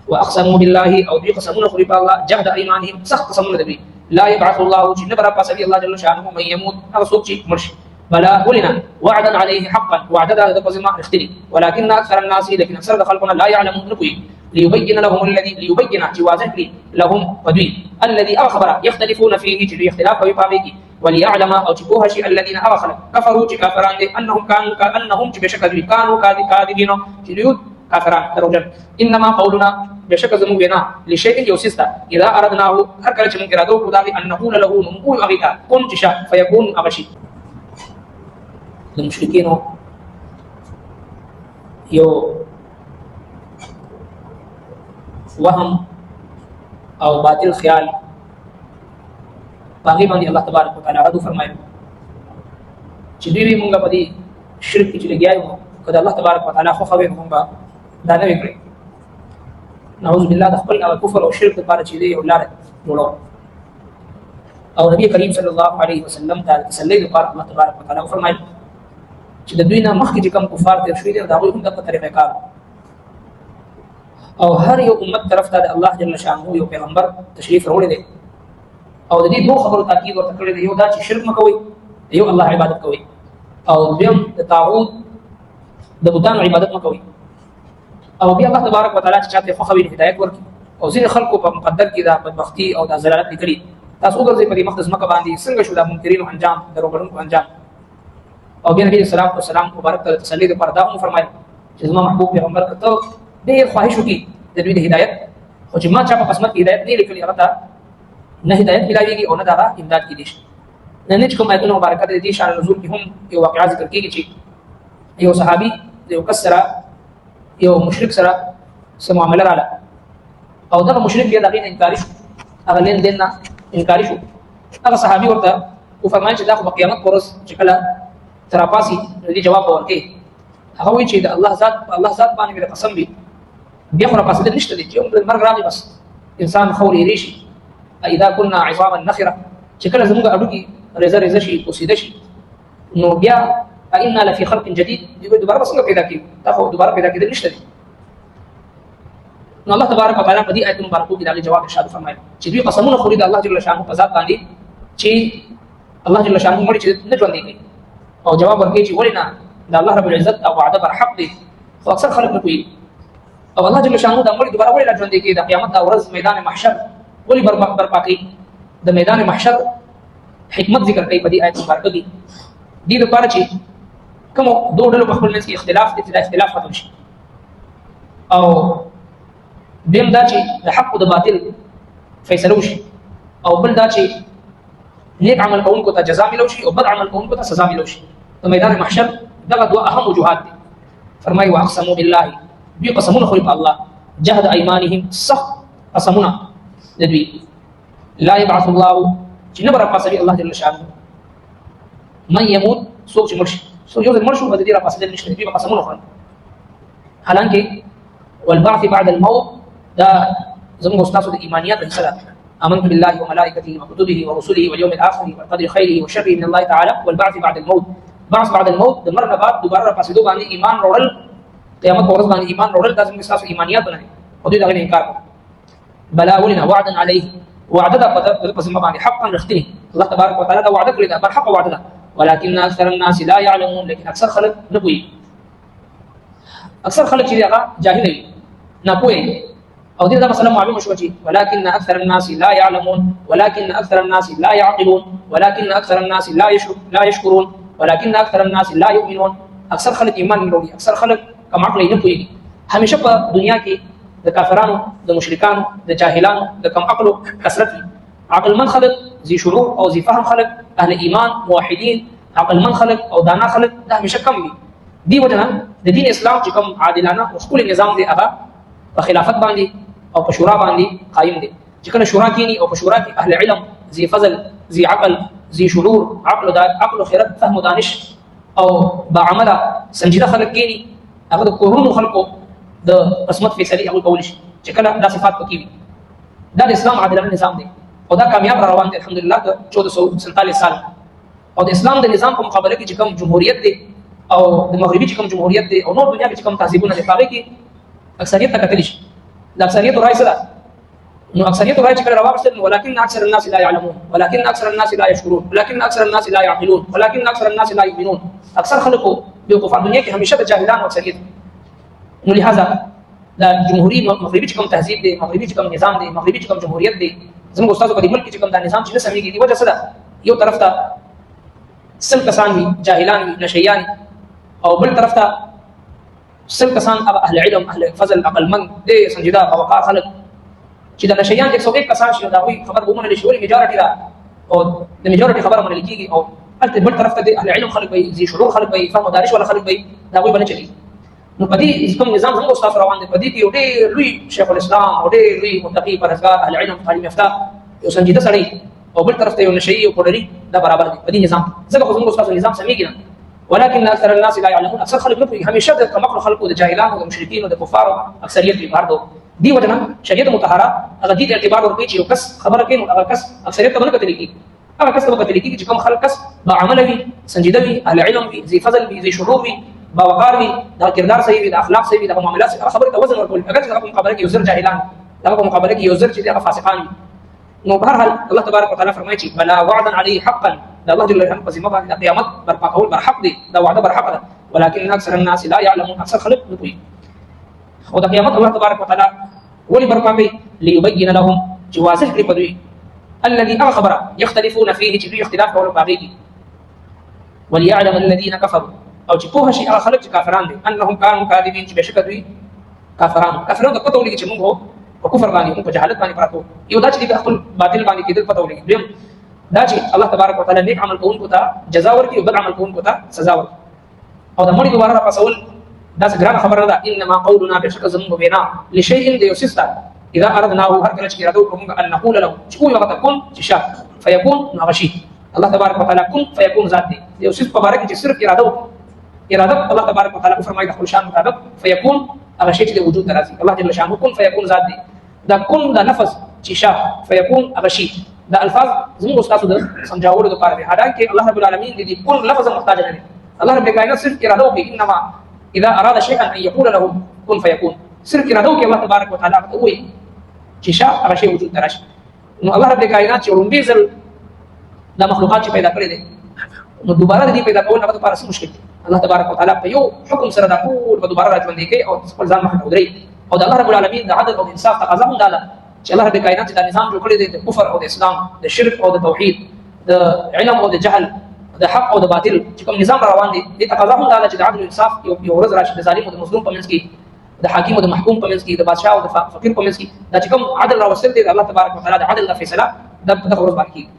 واقسموا بالله او بقسموا خلف الله جهد ايمانهم سخت قسموا النبي لا يبعث الله جن برا پس الله جل شانه من يموت اغسوچ مرش بلا ولنا وعدا عليه حقا وعدد هذا قسم اختلي ولكن اكثر الناس لكن اكثر خلقنا لا يعلمون نبي ليبين لهم الذي ليبين جوازه لهم قدوي الذي اخبر يختلفون فيه في اختلاف ويبابيك وليعلم او تبوها شيء الذين اخلق كفروا كافران انهم كانهم بشكل كانوا كاذبين تليود كافران تروجن انما قولنا بشكل زمونا لشيء يوسستا اذا اردناه هر كلمه من ارادو خداغي ان نقول له نقول اغيتا كن تشاء فيكون ابشي المشركين يو وهم او باطل خیال باغي باندې الله تبارک وتعالى رد فرمایي چې دوی موږ په دې شرک کې لګیایو کله الله تبارک وتعالى خو خوي موږ دا نه وکړي نعوذ بالله د خپل او کفر او شرک لپاره چې دی ولاره جوړو او نبی کریم صلی الله علیه وسلم ته تسلی لپاره الله تبارک وتعالى فرمایي چې د دوی نه مخکې چې کوم کفار تیر شوي دي دا هم د طریقې کار او هر یو امت طرف ته الله جل شانه یو پیغمبر تشریف راوړي دي او د دې دوه خبرو تاکید ورته کړی دی یو دا چې شرک مکوئ یو الله عبادت کوئ او دویم د طاغوت د بتانو عبادت مکوئ او بیا الله تبارک وتعالى چې چاته خوښوي هدایت ورکړي او ځینې خلکو په مقدر کې دا بدبختي او دا ضلالت لیکلي تاسو وګورئ په دې مقدس مکه باندې څنګه شو دا منکرینو انجام دروغجنو انجام او بیا نبی صلی الله علیه وسلم مبارک ته تسلی لپاره دا هم فرمایي چې زما محبوب پیغمبر ته ډېر خواهش وکړي د دوی د هدایت خو چې ما چا په قسمت کې هدایت نه لیکلي هغه ته نه هدایت ملاويږي او نه دا امداد کیږي نن چې کوم آیتونه مبارکات دي شان نزول کې هم یو واقعا ذکر کیږي چې یو صحابي یو کسره یو مشرک سره سم معاملې رااله او دا مشرک بیا دغه انکار شو هغه لین دین نه انکار شو هغه صحابي ورته او فرمایي چې دا خو قیامت پرس چې کله تراپاسي دې جواب ورکړي هغه وی چې الله ذات باندې قسم وي بیا خو راپاسي نشته دي چې مرګ راغی بس انسان خوري ریشي اذا كنا عظاما نخره چې کله زموږ اډوکی رزه شي او سیده شي نو بیا انا لفي خلق جديد دوی دوباره څنګه پیدا کیږي دا خو دوباره پیدا کېدل نشته دي نو الله تبارک وتعالى په دې آیت مبارکو کې دا جواب ارشاد فرمایي چې دوی قسمونه خوري د الله جل شانه په ذات باندې چې الله جل شانه مړي چې نه ژوند دي او جواب ورکړي چې ولنا د الله رب العزت او وعده بر حق دي خو اکثر خلک نه کوي او الله جل شانه د مړي دوباره ولې ژوند دي کې د قیامت د ورځ میدان محشر ولې برپا کوي د میدان محشر حکمت ذکر کوي په دې آیت مبارکه کې دې لپاره چې کوم دوه ډلو په خپل منځ کې اختلاف دي چې دا اختلاف ختم شي او دیم دا چې د حق او د باطل فیصله وشي او بل دا چې نیک عمل کوونکو ته جزا ملو شي او بد عمل کوونکو ته سزا ملو شي په میدان محشر دغه دوه اهم وجوهات دي فرمایي واقسموا بالله دوی قسمونه خوري په الله جهد ايمانهم سخت قسمونه دوی لا يبعث الله چې نه برپاسوي الله جل شانه من يموت سوق چې مرشي سو یو ځل مرشو بده دي راپاسېدل نشته دوی قسمونه خوري حالانکه والبعث بعد الموت دا زموږ استادو د ایمانیات رساله آمنت بالله وملائكته وكتبه ورسله واليوم الاخر والقدر خيره وشره من الله تعالى والبعث بعد الموت بعث بعد الموت د مرګ بعد دوباره راپاسېدو باندې ایمان وروړل قیامت پر ورځ باندې ایمان وروړل دا زموږ استادو ایمانیات نه او دوی دا نه انکار کوي بلا ولنا وعدا عليه وعدد قسم باندې حقا رختني الله تبارك وتعالى دا وعده کړی دا بر حق وعده ولكن اكثر الناس لا يعلمون لكن اکثر خلک نه کوي اکثر خلک چې هغه جاهل دي نه کوي او دې دا مسله معلومه شو چې ولكن اكثر الناس لا يعلمون ولكن اكثر الناس لا يعقلون ولكن اكثر الناس لا يشكرون ولكن اكثر الناس لا يؤمنون اکثر خلک ایمان نه لري اکثر خلک کم عقل نه کوي همیشه په دنیا کې د کافرانو د مشرکانو د جاهلانو د کم عقلو کثرت عقل من خلق ذي شعور او ذي فهم خلق اهل ایمان موحدین عقل من خلق او دانا خلق دا همیشه کم دي دی وجنه د دین اسلام چې کوم عادلانه او خپل نظام دی هغه په خلافت باندې او په شورا باندې قائم دي چې کله شورا کینی او په شورا کې اهل علم ذي فضل ذي عقل ذي شعور عقل خیرت فهم دانش او بعمله سنجیده خلق کینی هغه د کورونو خلقو د قسمت فیصله هغه کول شي چې کله دا صفات پکې وي دا د اسلام عادلانه نظام دی او دا کامیاب روان دی الحمدلله 1447 سال او د اسلام د نظام په مقابله کې چې کوم جمهوریت دی او د مغربي چې کوم جمهوریت دی او نور دنیا کې چې کوم تهذیبونه دي هغه کې اکثریت ته کتلی شي د اکثریت رائے سره نو اکثریت رائے چې کله راوښتل ولکن اکثر الناس لا يعلمون ولكن اکثر الناس لا يشكرون ولكن اکثر الناس لا يعقلون ولكن اکثر الناس لا يؤمنون اکثر خلکو بیوقوف دنیا کې همیشه د جاهلانو اکثریت نو لہذا دا جمهوریت مغربي چې کوم تهذیب دی مغربي چې کوم نظام دی مغربي چې کوم جمهوریت دی زموږ استادو په دې ملک کې کوم دا نظام چې نه سمېږي دی وجه څه ده یو طرف ته سل کسان وي جاهلان وي نشیان او بل طرف ته سل کسان اهل علم اهل فضل عقلمند دې سنجیده باوقار خلک چې د نشیان 101 کسان شي دا وایي خبر ومنل شي ولې میجارټي دا او د میجارټي خبره منل کېږي او بل طرف ته اهل علم خلک وي ذي شعور خلک وي فهم دارش ولا خلک وي دا وایي باندې چلی نو په دې کوم نظام څنګه استاد روان دي په دې کې یو ډېر لوی شیخ الاسلام او ډېر لوی متقي پرهیزګار اهل علم تعلیم یافته یو سنجیده سړی او بل طرف ته یو نشئی او پوډری دا برابر دي په دې نظام ځکه خو زموږ استاد نظام سمېږي نه ولكن اکثر الناس لا يعلمون اکثر خلک نه پوهیږي همیشه د کمقل خلکو د جاهلانو او د مشرکین او د کفارو اکثریت به بار دو دی وجنه شریعت مطهره هغه دې اعتبار ورکوي چې یو کس خبره کوي هغه کس اکثریت ته نه کتل کیږي هغه کس ته کتل کیږي چې کوم خلک کس با عمل وي سنجیده وي اهل علم وي ذي فضل وي ذي شعور وي باوقار وي دا کردار صحیح وي دا اخلاق صحیح وي دا معاملات صحیح خبره ته وزن ورکول اگر چې هغه مقابله کې یو زر جاهلان دا په مقابله کې یو زر چې هغه فاسقان وي نو بهرحال الله تبارک وتعالى فرمایي چې بلا وعدا علی حقا دا الله جل جلاله په ذمه باندې قیامت برپا کول بر حق دی دا وعده بر حق ده ولكن اکثر الناس لا يعلمون اکثر خلق نه کوي او دا قیامت الله تبارک وتعالى ولي برپا کوي ليبين لهم جواز الكذب الذي اخبر يختلفون فيه چې اختلاف کول باقي وليعلم الذين كفروا او چې په شي هغه خلک چې کافران دي انهم كانوا كاذبين چې بشک دوی کافرانو د پته ولګي چې موږ په کفر باندې په جهالت باندې پراته یو دا چې خپل باطل باندې کېدل پته ولګي دیم دا چې الله تبارک وتعالى نیک عمل کوونکو ته جزا ورکړي او بد عمل کوونکو ته سزا ورکړي او د مړي دوباره راپسول دا څه ګرانه خبره ده انما قولنا بشک زموږ وینا لشيء ليسستا اذا اردناه هر کله چې اراده وکړو ان نقول له چې کوی وخت کون چې شا فيكون نغشي الله تبارک وتعالى كن فيكون ذات دي يوسف مبارک چې صرف اراده الله تبارک وتعالى فرمایي خپل شان مطابق فيكون هغه شی چې وجود درازي الله جل شانه كن فيكون ذات دي دا كن دا لفظ چې شا فيكون هغه شی دا الفاظ زموږ استاد د سمجھاولو لپاره دي حالانکه الله رب العالمین دې كن لفظ محتاج نه دي الله رب کائنات صرف اراده وکړي انما اذا اراد شيئا ان يقول له كن فيكون صرف اراده وکړي الله تبارک وتعالى وایي چې شا هغه شی وجود دراشي نو الله رب کائنات چې ورنبي ځل دا مخلوقات چې پیدا کړې دي نو دوباره د دې پیدا کول هغه لپاره مشکل دي الله تبارک وتعالى په یو حکم سره دا ټول په دوباره راځوندې کوي او خپل ځان مخ ته ودري او د الله رب العالمین د عدل او انصاف تقاضا هم ده چې الله رب کائنات دا نظام جوړ کړی دی د کفر او د اسلام د شرک او د توحید د علم او د جهل د حق او د باطل چې کوم نظام روان دي د تقاضا هم ده چې د عدل او انصاف یو ورځ راشي د ظالم او د مظلوم په منځ کې د حاکم او د محکوم په منځ کې د بادشاه او د فقیر په منځ کې دا چې کوم عدل راوستل دی الله تبارک وتعالى د عدل د فیصله د ورځ باندې